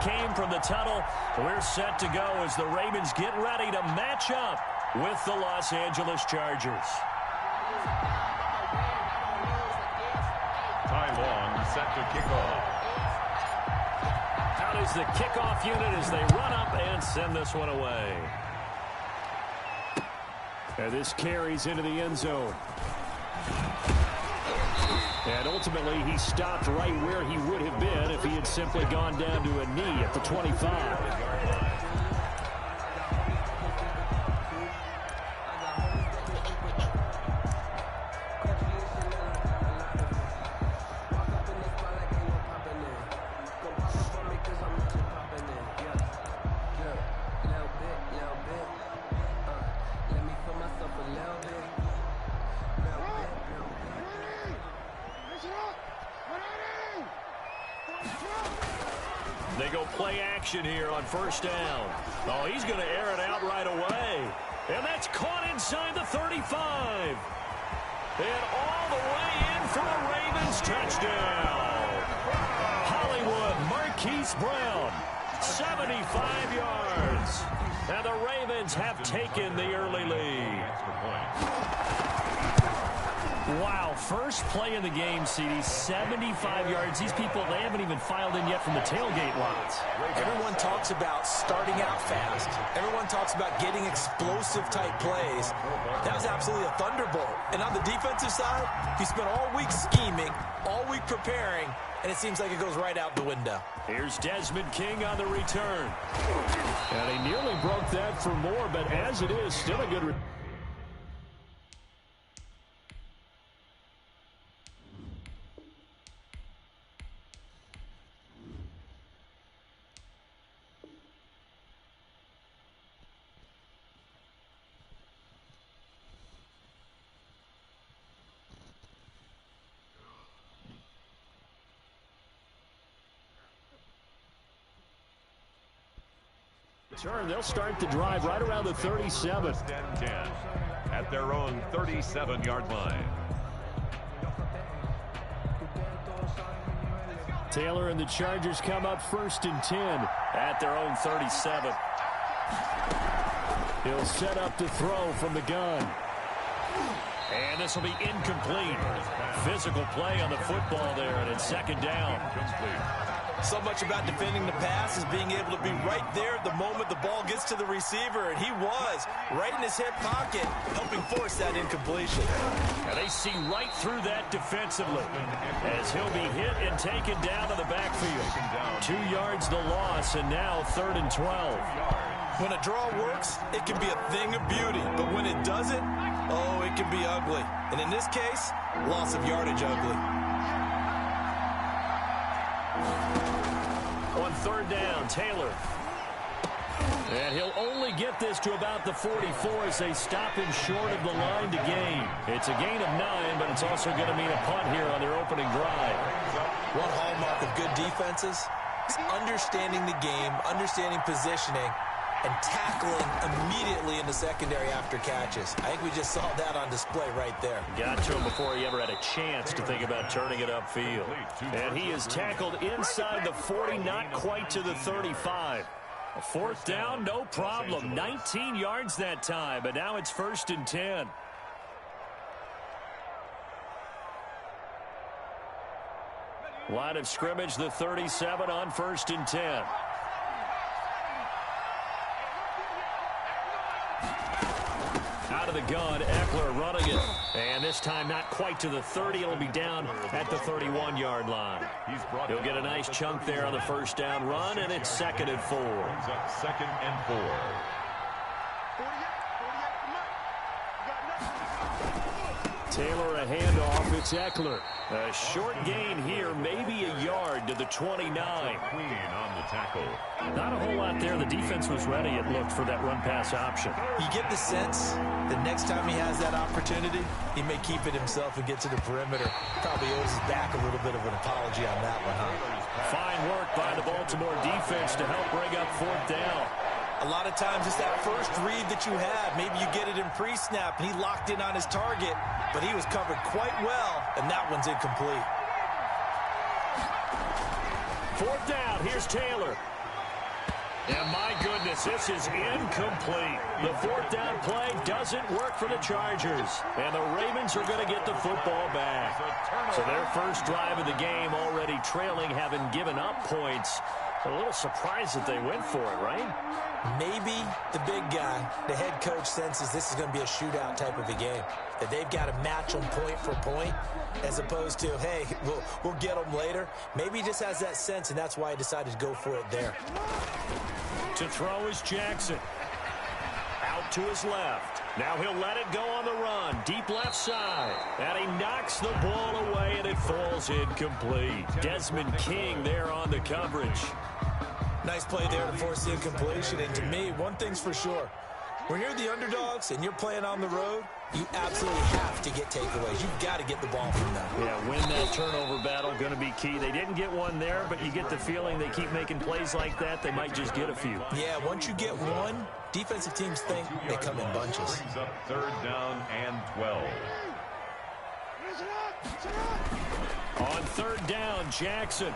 came from the tunnel. We're set to go as the Ravens get ready to match up with the Los Angeles Chargers. Ty Long set to kick off. Out is the kickoff unit as they run up and send this one away. And this carries into the end zone. And ultimately, he stopped right where he would have been if he had simply gone down to a knee at the 25. They go play action here on first down. Oh, he's going to air it out right away. And that's caught inside the 35. And all the way in for a Ravens touchdown. Hollywood Marquise Brown, 75 yards. And the Ravens have taken the early lead. Wow, first play in the game, CD, 75 yards. These people, they haven't even filed in yet from the tailgate lots. Everyone talks about starting out fast. Everyone talks about getting explosive-type plays. That was absolutely a thunderbolt. And on the defensive side, he spent all week scheming, all week preparing, and it seems like it goes right out the window. Here's Desmond King on the return. And he nearly broke that for more, but as it is, still a good return. They'll start the drive right around the 37. 10 at their own 37-yard line. Taylor and the Chargers come up 1st and 10 at their own 37. He'll set up to throw from the gun. And this will be incomplete. Physical play on the football there, and it's 2nd down. So much about defending the pass is being able to be right there at the moment the ball gets to the receiver, and he was right in his hip pocket, helping force that incompletion. And they see right through that defensively as he'll be hit and taken down to the backfield. 2 yards the loss, and now 3rd and 12. When a draw works, it can be a thing of beauty, but when it doesn't, oh, it can be ugly. And in this case, loss of yardage ugly. On 3rd down, Taylor. And he'll only get this to about the 44 as they stop him short of the line to gain. It's a gain of 9, but it's also going to mean a punt here on their opening drive. One hallmark of good defenses is understanding the game, understanding positioning, and tackling immediately in the secondary after catches. I think we just saw that on display right there. Got to him before he ever had a chance to think about turning it upfield. And he is tackled inside the 40, not quite to the 35. A 4th down, no problem. 19 yards that time, but now it's 1st and 10. Line of scrimmage, the 37 on 1st and 10. Out of the gun, Eckler running it. And this time not quite to the 30. It'll be down at the 31-yard line. He'll get a nice chunk there on the 1st down run, and it's 2nd and 4. 2nd and 4. Taylor a handoff. It's Eckler. A short gain here, maybe a yard to the 29. Queen on the tackle. Not a whole lot there. The defense was ready, it looked, for that run-pass option. You get the sense the next time he has that opportunity, he may keep it himself and get to the perimeter. Probably owes his back a little bit of an apology on that one, huh? Fine work by the Baltimore defense to help bring up 4th down. A lot of times it's that first read that you have. Maybe you get it in pre-snap, and he locked in on his target, but he was covered quite well, and that one's incomplete. 4th down. Here's Taylor. And my goodness, this is incomplete. The fourth down play doesn't work for the Chargers. And the Ravens are going to get the football back. So their first drive of the game already trailing, having given up points. A little surprised that they went for it, right? Maybe the big guy, the head coach, senses this is going to be a shootout type of a game. That they've got to match them point for point as opposed to, hey, we'll get them later. Maybe he just has that sense, and that's why he decided to go for it there. To throw is Jackson. Out to his left. Now he'll let it go on the run. Deep left side. And he knocks the ball away, and it falls incomplete. Desmond King there on the coverage. Nice play there to force the incompletion. And to me, one thing's for sure. When you're the underdogs and you're playing on the road, you absolutely have to get takeaways. You've got to get the ball from them. Yeah, win that turnover battle, going to be key. They didn't get one there, but you get the feeling they keep making plays like that, they might just get a few. Yeah, once you get one, defensive teams think they come in bunches. Brings up third down and 12. On third down, Jackson.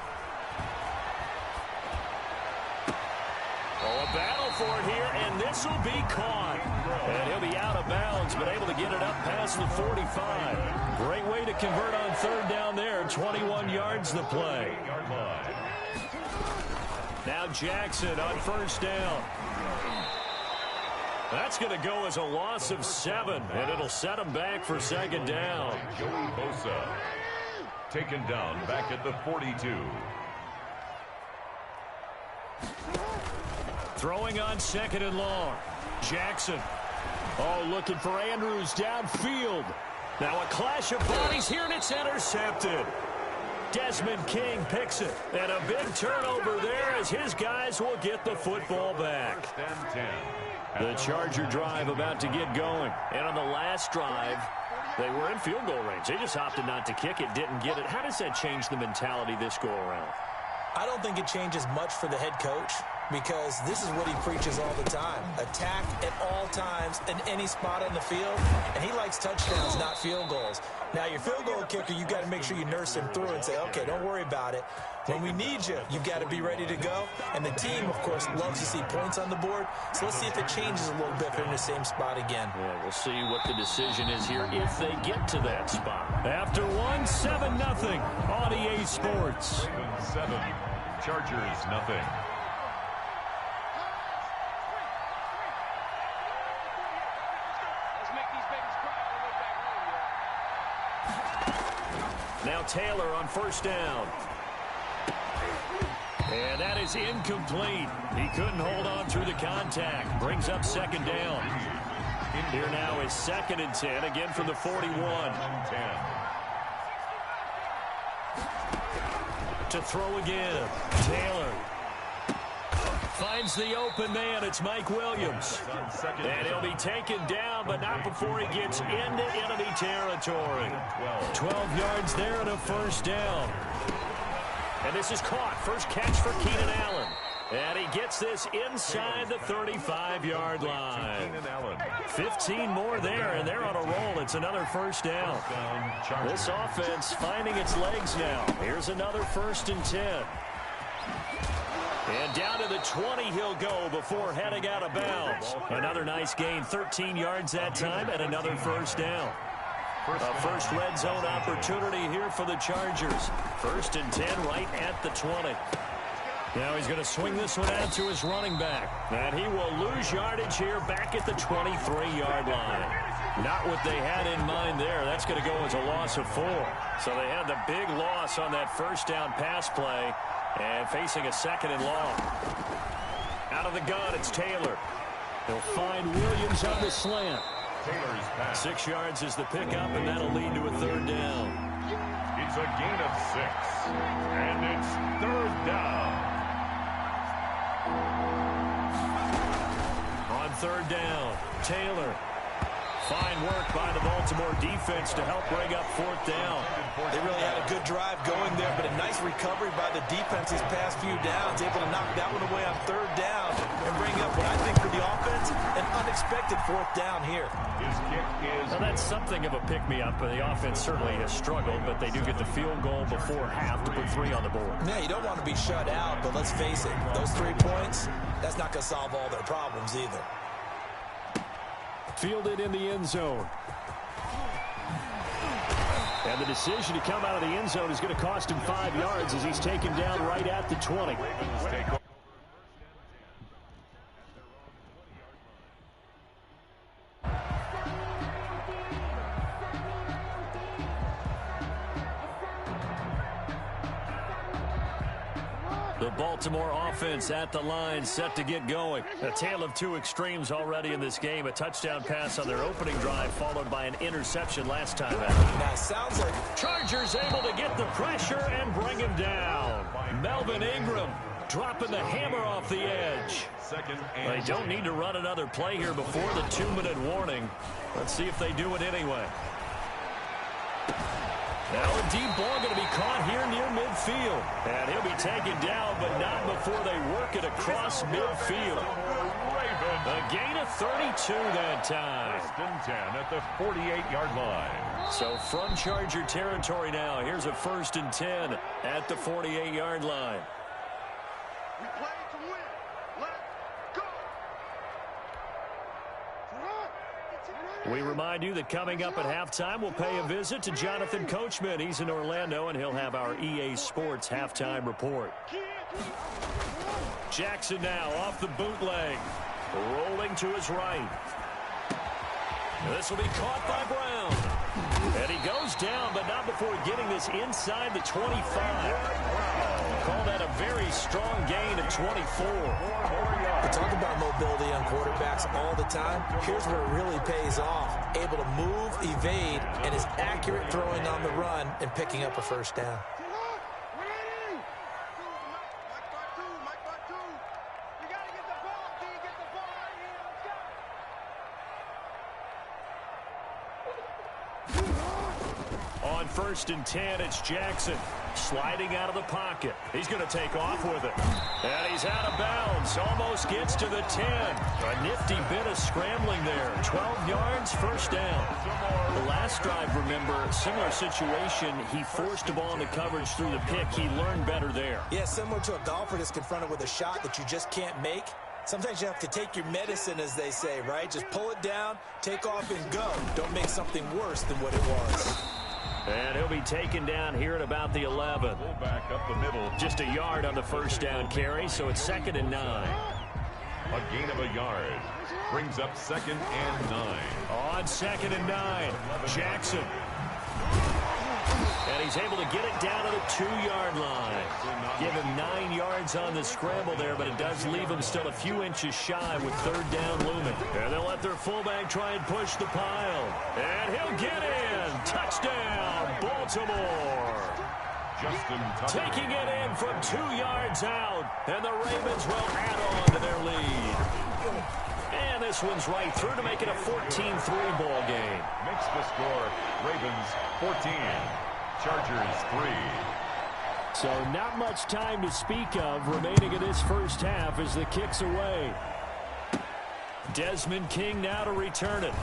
Oh, a battle for it here, and this will be caught. And he'll be out of bounds, but able to get it up past the 45. Great way to convert on third down there. 21 yards the play. Now Jackson on first down. That's going to go as a loss of 7, and it'll set him back for second down. Joey Bosa taken down back at the 42. Throwing on second and long. Jackson. Oh, looking for Andrews downfield. Now a clash of bodies here, and it's intercepted. Desmond King picks it. And a big turnover there as his guys will get the football back. The Charger drive about to get going. And on the last drive, they were in field goal range. They just opted not to kick it, didn't get it. How does that change the mentality this go around? I don't think it changes much for the head coach, because this is what he preaches all the time. Attack at all times in any spot on the field, and he likes touchdowns, not field goals. Now, your field goal kicker, you've got to make sure you nurse him through and say, okay, don't worry about it. When we need you, you've got to be ready to go. And the team, of course, loves to see points on the board. So let's see if it changes a little bit if they're in the same spot again. Yeah, we'll see what the decision is here if they get to that spot. After 7-0 on EA Sports. 7, Chargers nothing. Now Taylor on first down. And that is incomplete. He couldn't hold on through the contact. Brings up second down. Here now is 2nd and 10, again from the 41. To throw again. Taylor finds the open man. It's Mike Williams. And he'll be taken down, but not before he gets into enemy territory. 12 yards there and a first down. And this is caught. First catch for Keenan Allen. And he gets this inside the 35-yard line. 15 more there, and they're on a roll. It's another first down. This offense finding its legs now. Here's another 1st and 10. And down to the 20 he'll go before heading out of bounds. Another nice gain, 13 yards that time, and another first down. A first red zone opportunity here for the Chargers. 1st and 10 right at the 20. Now he's going to swing this one out to his running back. And he will lose yardage here back at the 23-yard line. Not what they had in mind there. That's going to go as a loss of 4. So they had the big loss on that first down pass play. And facing a 2nd and long. Out of the gun, it's Taylor. He'll find Williams on the slant. 6 yards is the pickup, and that'll lead to a 3rd down. It's a gain of 6. And it's 3rd down. On 3rd down, Taylor Fine work by the Baltimore defense to help bring up 4th down. They really had a good drive going there, but a nice recovery by the defense these past few downs, able to knock that one away on 3rd down and bring up what I think for the offense, an unexpected 4th down here. His kick is... Well, that's something of a pick-me-up, but the offense certainly has struggled, but they do get the field goal before half to put 3 on the board. Yeah, you don't want to be shut out, but let's face it, those 3 points, that's not going to solve all their problems either. Fielded in the end zone. And the decision to come out of the end zone is going to cost him 5 yards as he's taken down right at the 20. The Baltimore offense at the line, set to get going. A tale of 2 extremes already in this game. A touchdown pass on their opening drive, followed by an interception last time out. Now, it sounds like Chargers able to get the pressure and bring him down. Melvin Ingram dropping the hammer off the edge. They don't need to run another play here before the 2-minute warning. Let's see if they do it anyway. Now a deep ball going to be caught here near midfield. And he'll be taken down, but not before they work it across midfield. A gain of 32 that time. 10 at the 48-yard line. So from Charger territory now, here's a 1st and 10 at the 48-yard line. We play to win. Let's go. We remind you that coming up at halftime, we'll pay a visit to Jonathan Coachman. He's in Orlando, and he'll have our EA Sports halftime report. Jackson now off the bootleg, rolling to his right. This will be caught by Brown. And he goes down, but not before getting this inside the 25. Call that a very strong gain of 24. We talk about mobility on quarterbacks all the time. Here's where it really pays off. Able to move, evade, and is accurate throwing on the run and picking up a 1st down. On 1st and 10, it's Jackson sliding out of the pocket. He's going to take off with it. And he's out of bounds. Almost gets to the 10. A nifty bit of scrambling there. 12 yards, 1st down. The last drive, remember, similar situation. He forced a ball into coverage through the pick. He learned better there. Yeah, similar to a golfer that's confronted with a shot that you just can't make. Sometimes you have to take your medicine, as they say, right? Just pull it down, take off, and go. Don't make something worse than what it was. And he'll be taken down here at about the 11. Back up the middle. Just a yard on the 1st down carry, so it's 2nd and 9. A gain of a yard. Brings up 2nd and 9. On 2nd and 9, Jackson. And he's able to get it down to the 2-yard line. Give him 9 yards on the scramble there, but it does leave him still a few inches shy with 3rd down looming. And they'll let their fullback try and push the pile. And he'll get in. Touchdown, Baltimore. Taking it in from 2 yards out. And the Ravens will add on to their lead. And this one's right through to make it a 14-3 ball game. Makes the score Ravens 14, Chargers 3. So not much time to speak of remaining in this 1st half as the kick's away. Desmond King now to return it.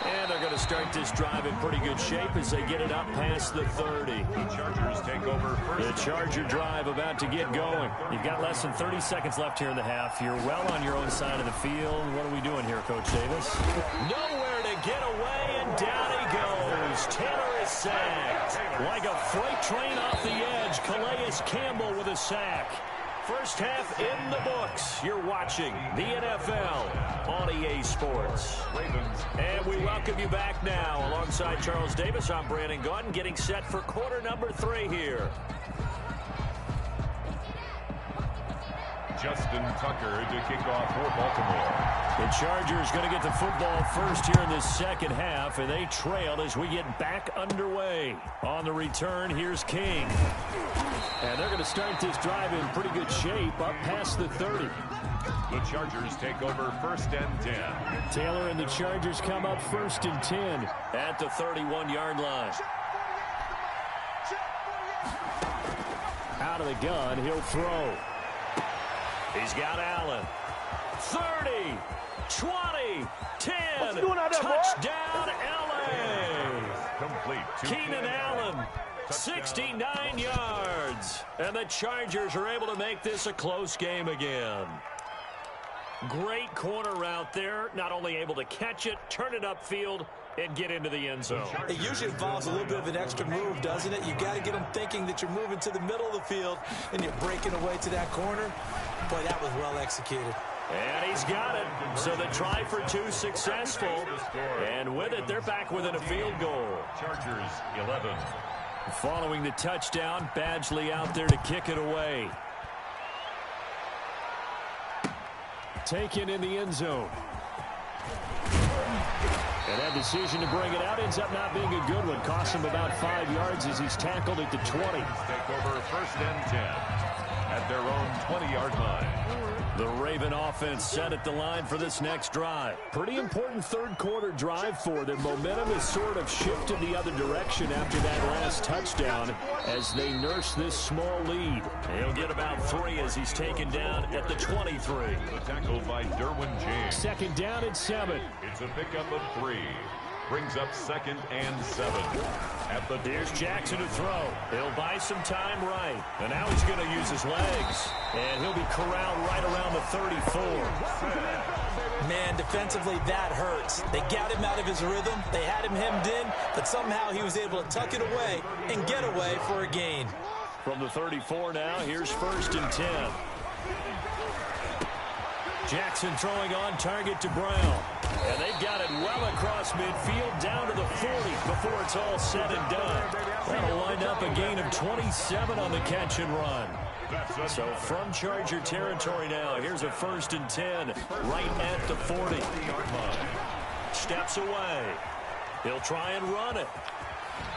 And they're going to start this drive in pretty good shape as they get it up past the 30. The Chargers take over first. The Charger drive about to get going. You've got less than 30 seconds left here in the half. You're well on your own side of the field. What are we doing here, Coach Davis? Nowhere to get away, and down he goes. Taylor is sacked. Like a freight train off the edge, Calais Campbell with a sack. 1st half in the books. You're watching the NFL on EA Sports. Ravens. And we welcome you back now. Alongside Charles Davis, I'm Brandon Gaudin, getting set for quarter number 3 here. Justin Tucker to kick off for Baltimore. The Chargers going to get the football first here in this second half, and they trail as we get back underway. On the return, here's King. And they're going to start this drive in pretty good shape up past the 30. The Chargers take over 1st and 10. Taylor and the Chargers come up 1st and 10 at the 31-yard line. Out of the gun, he'll throw. He's got Allen. 30, 20, 10. Touchdown, L.A. Complete. Keenan Allen, 69 yards. And the Chargers are able to make this a close game again. Great corner route there. Not only able to catch it, turn it upfield, and get into the end zone. It usually involves a little bit of an extra move, doesn't it? You got to get them thinking that you're moving to the middle of the field and you're breaking away to that corner. Boy, that was well executed. And he's got it. So the try for 2 successful. And with it, they're back within a field goal. Chargers 11. Following the touchdown, Badgley out there to kick it away. Taken in the end zone. And that decision to bring it out ends up not being a good one. Costs him about 5 yards as he's tackled at the 20. Take over 1st and 10 at their own 20-yard line. The Raven offense set at the line for this next drive. Pretty important third-quarter drive for them. Momentum has sort of shifted the other direction after that last touchdown as they nurse this small lead. He'll get about 3 as he's taken down at the 23. Tackled by Derwin James. 2nd down and 7. It's a pickup of 3. Brings up 2nd and 7. Here's Jackson to throw. He'll buy some time right. And now he's going to use his legs. And he'll be corralled right around the 34. Man, defensively, that hurts. They got him out of his rhythm. They had him hemmed in, but somehow he was able to tuck it away and get away for a gain. From the 34 now, here's 1st and 10. Jackson throwing on target to Brown. And they've got it well across midfield down to the 40 before it's all said and done. That'll wind up a gain of 27 on the catch and run. So from Charger territory now, here's a 1st and 10 right at the 40. Steps away. He'll try and run it.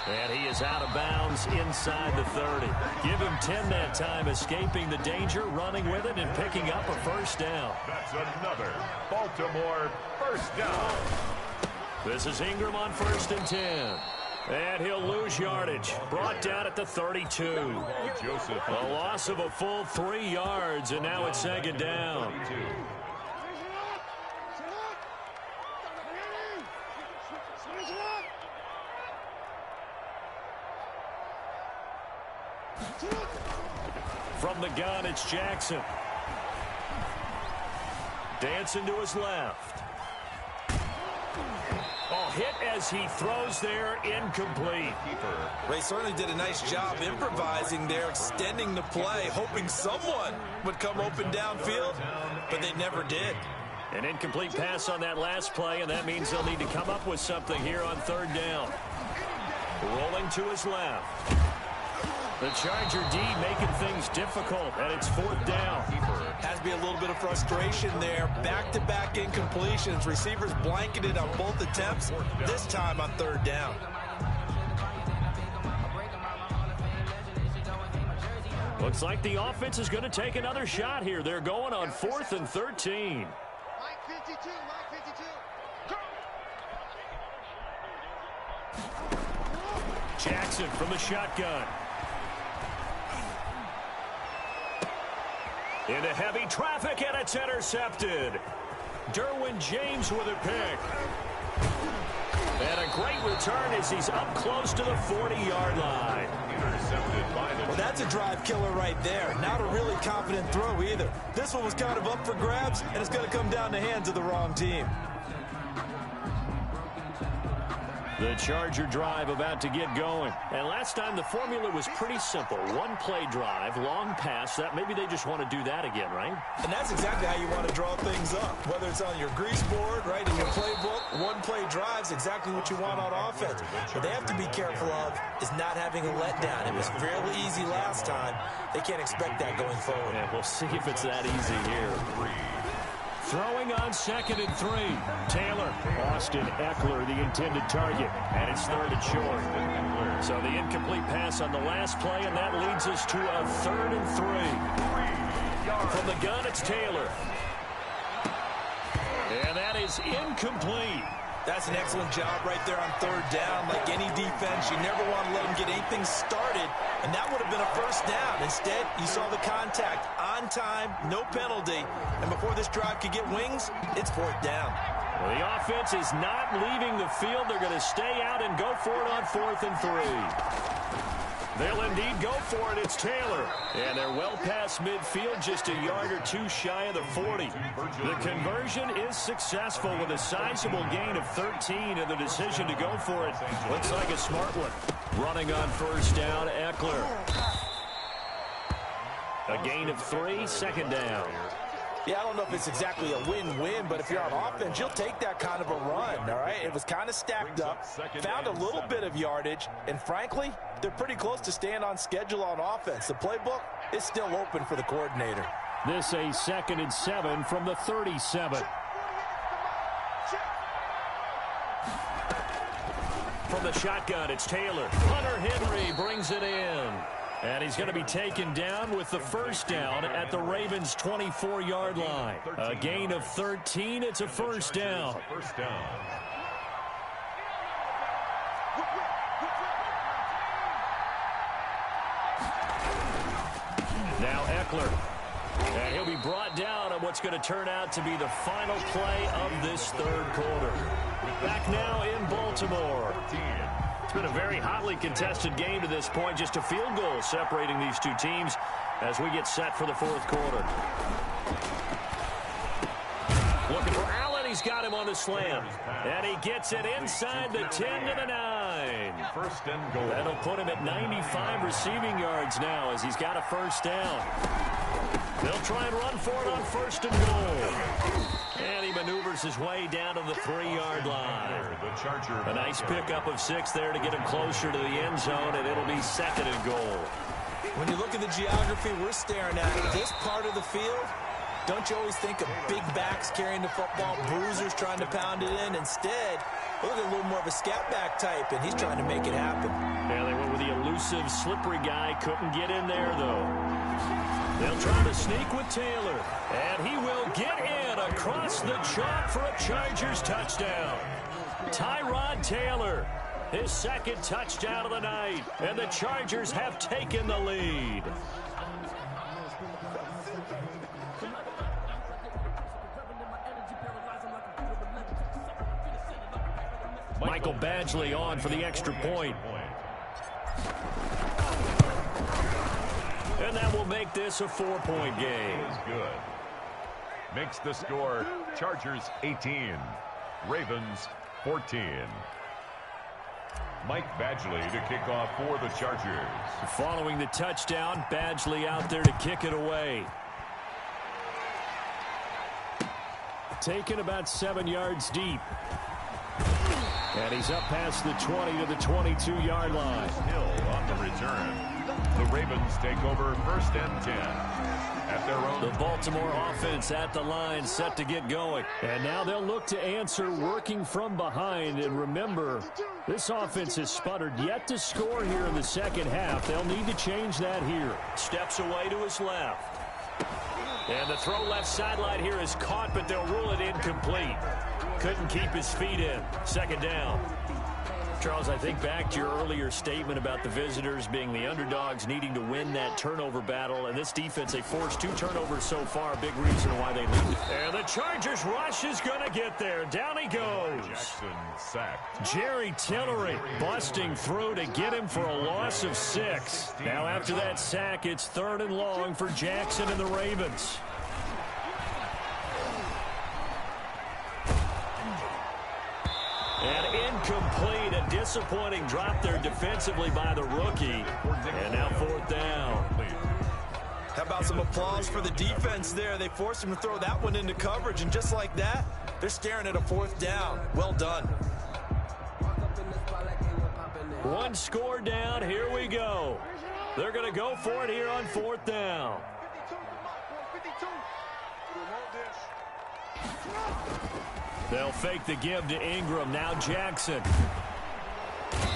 And he is out of bounds inside the 30. Give him 10 that time, escaping the danger, running with it, and picking up a 1st down. That's another Baltimore 1st down. This is Ingram on 1st and 10. And he'll lose yardage. Brought down at the 32. Joseph. A loss of a full 3 yards, and now it's 2nd down. From the gun, it's Jackson. Dancing to his left. Oh, hit as he throws there, incomplete. They certainly did a nice job improvising there, extending the play, hoping someone would come open downfield, but they never did. An incomplete pass on that last play, and that means they'll need to come up with something here on 3rd down. Rolling to his left. The Charger D making things difficult, and it's 4th down. Has to be a little bit of frustration there. Back-to-back incompletions. Receivers blanketed on both attempts, this time on 3rd down. Looks like the offense is going to take another shot here. They're going on 4th and 13. Mike 52, Mike 52. Jackson from the shotgun. Into heavy traffic, and it's intercepted. Derwin James with a pick. And a great return as he's up close to the 40-yard line. Well, that's a drive killer right there. Not a really confident throw either. This one was kind of up for grabs, and it's going to come down the hands of the wrong team. The Charger drive about to get going. And last time the formula was pretty simple. One play drive, long pass. That maybe they just want to do that again, right? And that's exactly how you want to draw things up. Whether it's on your grease board, right, in your playbook, one play drive's exactly what you want on offense. What they have to be careful of is not having a letdown. It was fairly easy last time. They can't expect that going forward. Yeah, we'll see if it's that easy here. Throwing on 2nd and 3. Taylor. Austin Eckler, the intended target. And it's 3rd and short. So the incomplete pass on the last play, and that leads us to a 3rd and 3. From the gun, it's Taylor. And that is incomplete. That's an excellent job right there on 3rd down. Like any defense, you never want to let them get anything started, and that would have been a 1st down. Instead, you saw the contact on time, no penalty, and before this drive could get wings, it's 4th down. Well, the offense is not leaving the field. They're going to stay out and go for it on 4th and 3. They'll indeed go for it. It's Taylor. And they're well past midfield, just a yard or two shy of the 40. The conversion is successful with a sizable gain of 13, and the decision to go for it looks like a smart one. Running on 1st down, Eckler. A gain of 3, 2nd down. Yeah, I don't know if it's exactly a win-win, but if you're on offense, you'll take that kind of a run, all right? It was kind of stacked up, found a little bit of yardage, and frankly, they're pretty close to staying on schedule on offense. The playbook is still open for the coordinator. This a 2nd and 7 from the 37. From the shotgun, it's Taylor. Hunter Henry brings it in. And he's going to be taken down with the 1st down at the Ravens' 24-yard line. A gain of 13. It's a 1st down. Now Eckler. And he'll be brought down on what's going to turn out to be the final play of this 3rd quarter. Back now in Baltimore. It's been a very hotly contested game to this point. Just a field goal separating these two teams as we get set for the 4th quarter. Looking for Allen. He's got him on the slam. And he gets it inside the 10 to the 9. 1st and goal. That'll put him at 95 receiving yards now as he's got a 1st down. They'll try and run for it on 1st and goal. And he maneuvers his way down to the 3-yard line. A nice pickup of 6 there to get him closer to the end zone, and it'll be 2nd and goal. When you look at the geography we're staring at, this part of the field, don't you always think of big backs carrying the football, bruisers trying to pound it in? Instead, look at a little more of a scat back type, and he's trying to make it happen. Yeah, they went with the elusive, slippery guy. Couldn't get in there, though. They'll try to sneak with Taylor, and he will get in across the chalk for a Chargers touchdown. Tyrod Taylor, his 2nd touchdown of the night, and the Chargers have taken the lead. Michael Badgley on for the extra point. And that will make this a 4-point game. Is good. Makes the score Chargers 18, Ravens 14. Mike Badgley to kick off for the Chargers. Following the touchdown, Badgley out there to kick it away. Taken about 7 yards deep. And he's up past the 20 to the 22-yard line. Hill on the return. The Ravens take over 1st and 10 at their own. The Baltimore offense at the line, set to get going. And now they'll look to answer working from behind. And remember, this offense has sputtered yet to score here in the 2nd half. They'll need to change that here. Steps away to his left. And the throw left sideline here is caught, but they'll rule it incomplete. Couldn't keep his feet in. 2nd down. Charles, I think back to your earlier statement about the visitors being the underdogs needing to win that turnover battle. And this defense, they forced 2 turnovers so far. Big reason why they lead. And the Chargers rush is going to get there. Down he goes. Jackson sacked. Jerry Tillery busting through to get him for a loss of 6. Now after that sack, it's 3rd and long for Jackson and the Ravens. And incomplete. A disappointing drop there defensively by the rookie. And now fourth down. How about some applause for the defense there? They forced him to throw that one into coverage, and just like that, they're staring at a fourth down. Well done. One score down. Here we go. They're going to go for it here on fourth down. 52 to the mark, They'll fake the give to Ingram. Now Jackson.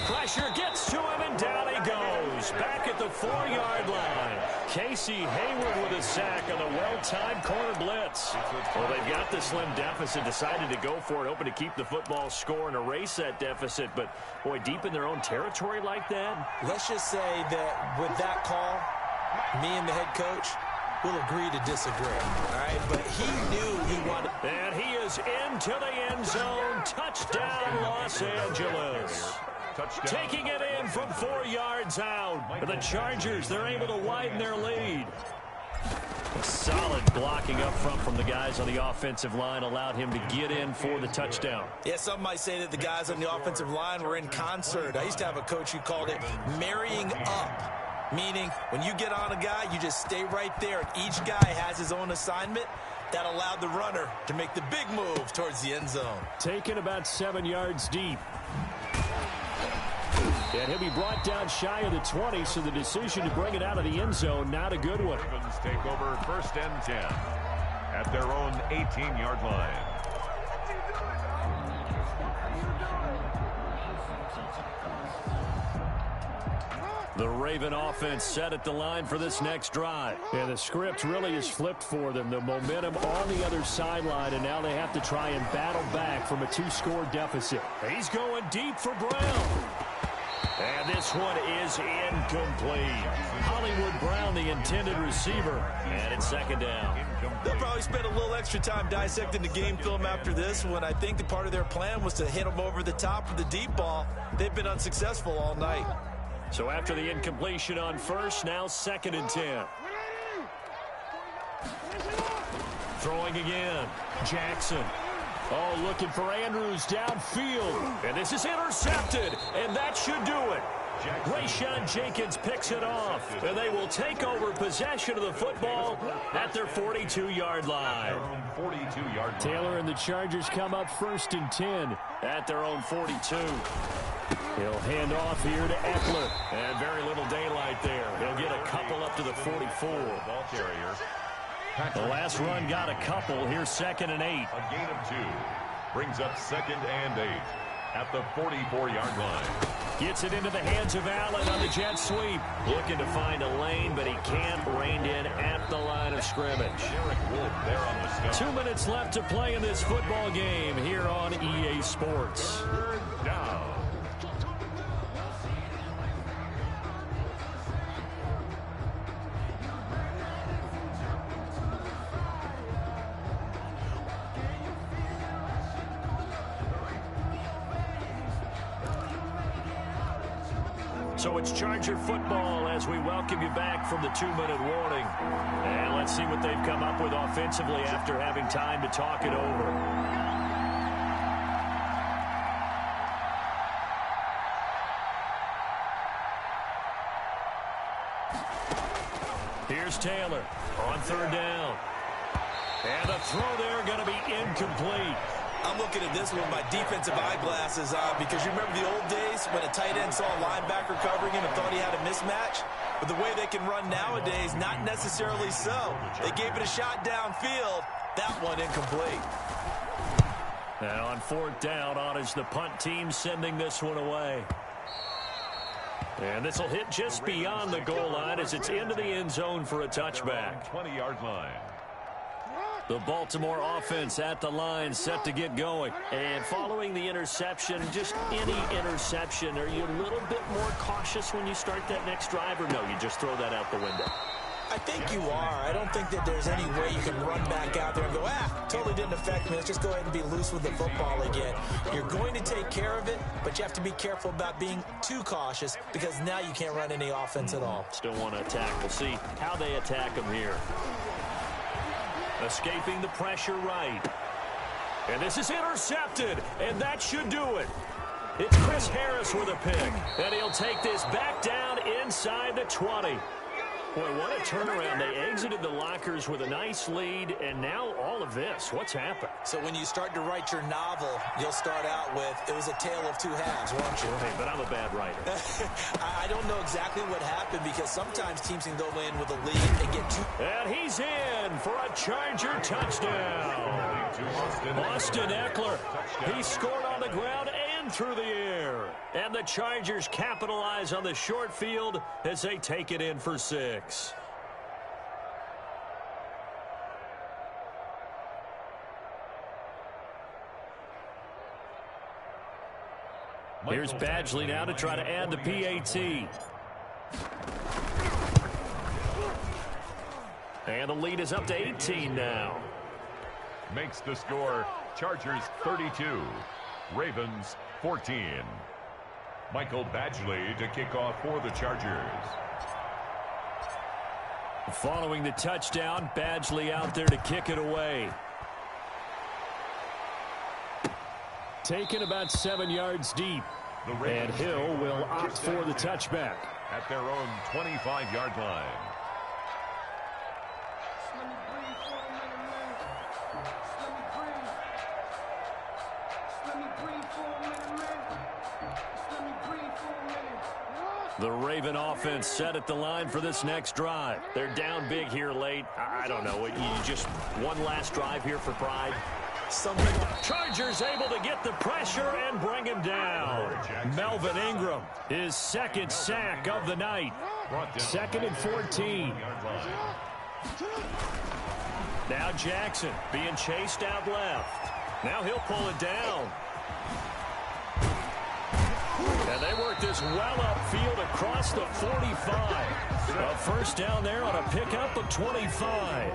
Pressure gets to him, and down he goes. Back at the 4-yard line. Casey Hayward with a sack on a well-timed corner blitz. Well, they've got the slim deficit, decided to go for it, hoping to keep the football score and erase that deficit. But, boy, deep in their own territory like that. Let's just say that with that call, me and the head coach will agree to disagree. All right, but he knew he wanted. And he is into the end zone. Touchdown, Los Angeles. Touchdown. Taking it in from 4 yards out. The Chargers, they're able to widen their lead. Solid blocking up front from the guys on the offensive line allowed him to get in for the touchdown. Yeah, some might say that the guys on the offensive line were in concert. I used to have a coach who called it marrying up, meaning when you get on a guy, you just stay right there, and each guy has his own assignment. That allowed the runner to make the big move towards the end zone. Taken about 7 yards deep. And he'll be brought down shy of the 20, so the decision to bring it out of the end zone, not a good one. Ravens take over first and 10 at their own 18-yard line. The Raven offense set at the line for this next drive. And the script really is flipped for them. The momentum on the other sideline, and now they have to try and battle back from a 2-score deficit. He's going deep for Brown. And this one is incomplete. Hollywood Brown, the intended receiver, and it's second down. They'll probably spend a little extra time dissecting the game film after this one. I think that part of their plan was to hit them over the top with the deep ball. They've been unsuccessful all night. So after the incompletion on first, now second and 10. Throwing again. Jackson. Oh, looking for Andrews downfield. And this is intercepted, and that should do it. Rayshawn Jenkins picks it off, and they will take over possession of the football at their 42-yard line. Taylor and the Chargers come up first and 10 at their own 42. He'll hand off here to Eckler. And very little daylight there. He'll get a couple up to the 44. Ball carrier. The last run got a couple. Here's second and 8. A gain of 2 brings up second and 8 at the 44-yard line. Gets it into the hands of Allen on the jet sweep. Looking to find a lane, but he can't rein in at the line of scrimmage. Derek Wolf there on the stop. 2 minutes left to play in this football game here on EA Sports. Third down. So it's Charger football as we welcome you back from the 2-minute warning. And let's see what they've come up with offensively after having time to talk it over. Here's Taylor on third down. And the throw there going to be incomplete. I'm looking at this with my defensive eyeglasses on because you remember the old days when a tight end saw a linebacker covering him and thought he had a mismatch? But the way they can run nowadays, not necessarily so. They gave it a shot downfield. That one incomplete. And on fourth down, on is the punt team sending this one away. And this will hit just beyond the goal line as it's into the end zone for a touchback. 20-yard line. The Baltimore offense at the line, set to get going. And following the interception, just any interception, are you a little bit more cautious when you start that next drive, or no, you just throw that out the window? I think you are. I don't think that there's any way you can run back out there and go, totally didn't affect me. Let's just go ahead and be loose with the football again. You're going to take care of it, but you have to be careful about being too cautious because now you can't run any offense at all. Still want to attack. We'll see how they attack them here. Escaping the pressure right. And this is intercepted, and that should do it. It's Chris Harris with a pick. And he'll take this back down inside the 20. Boy, what a turnaround. They exited the lockers with a nice lead, and now all of this. What's happened? So when you start to write your novel, you'll start out with, it was a tale of two halves, won't you? Hey, but I'm a bad writer. I don't know exactly what happened because sometimes teams can go in with a lead and get two. And he's in for a Charger touchdown. Austin Eckler. He scored on the ground and through the air. And the Chargers capitalize on the short field as they take it in for 6. Here's Badgley now to try to add the PAT. And the lead is up to 18 now. Makes the score Chargers 32, Ravens 14. Michael Badgley to kick off for the Chargers. Following the touchdown, Badgley out there to kick it away. Taken about 7 yards deep. And Hill will opt for the touchback. At their own 25-yard line. The Raven offense set at the line for this next drive. They're down big here late. I don't know. You just one last drive here for pride. Chargers able to get the pressure and bring him down. Melvin Ingram, his second sack of the night. 2nd and 14. Now Jackson being chased out left. Now he'll pull it down. And they work this well upfield across the 45. A first down there on a pickup of 25.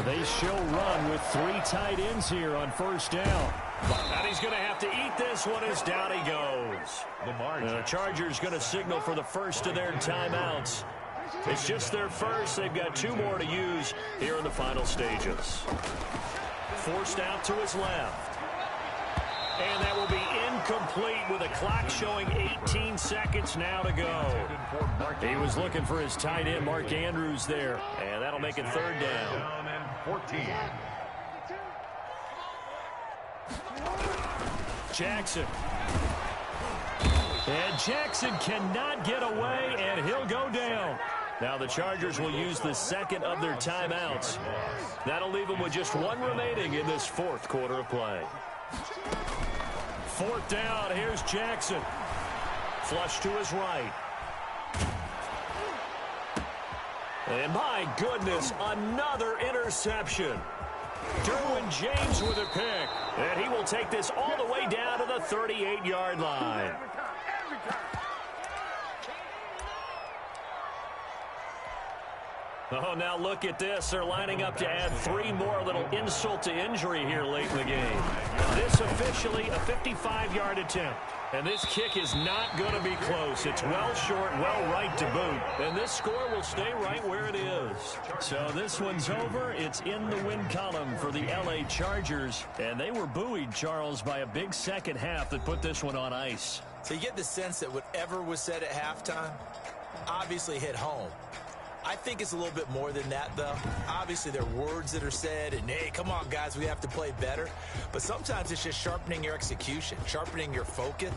They show run with 3 tight ends here on first down. And he's going to have to eat this one as down he goes. The Chargers going to signal for the first of their timeouts. It's just their first. They've got 2 more to use here in the final stages. Forced out to his left. And that will be incomplete with a clock showing 18 seconds now to go. He was looking for his tight end, Mark Andrews, there. And that'll make it 3rd down. Down and 14. Jackson. And Jackson cannot get away, and he'll go down. Now the Chargers will use the second of their timeouts. That'll leave them with just 1 remaining in this 4th quarter of play. 4th down, here's Jackson. Flush to his right. And my goodness, another interception. Derwin James with a pick. And he will take this all the way down to the 38-yard line. Oh, now look at this. They're lining up to add 3 more. A little insult to injury here late in the game. This officially a 55-yard attempt. And this kick is not going to be close. It's well short, well right to boot. And this score will stay right where it is. So this one's over. It's in the win column for the L.A. Chargers. And they were buoyed, Charles, by a big second half that put this one on ice. So you get the sense that whatever was said at halftime obviously hit home. I think it's a little bit more than that, though. Obviously, there are words that are said, and, hey, come on, guys, we have to play better. But sometimes it's just sharpening your execution, sharpening your focus.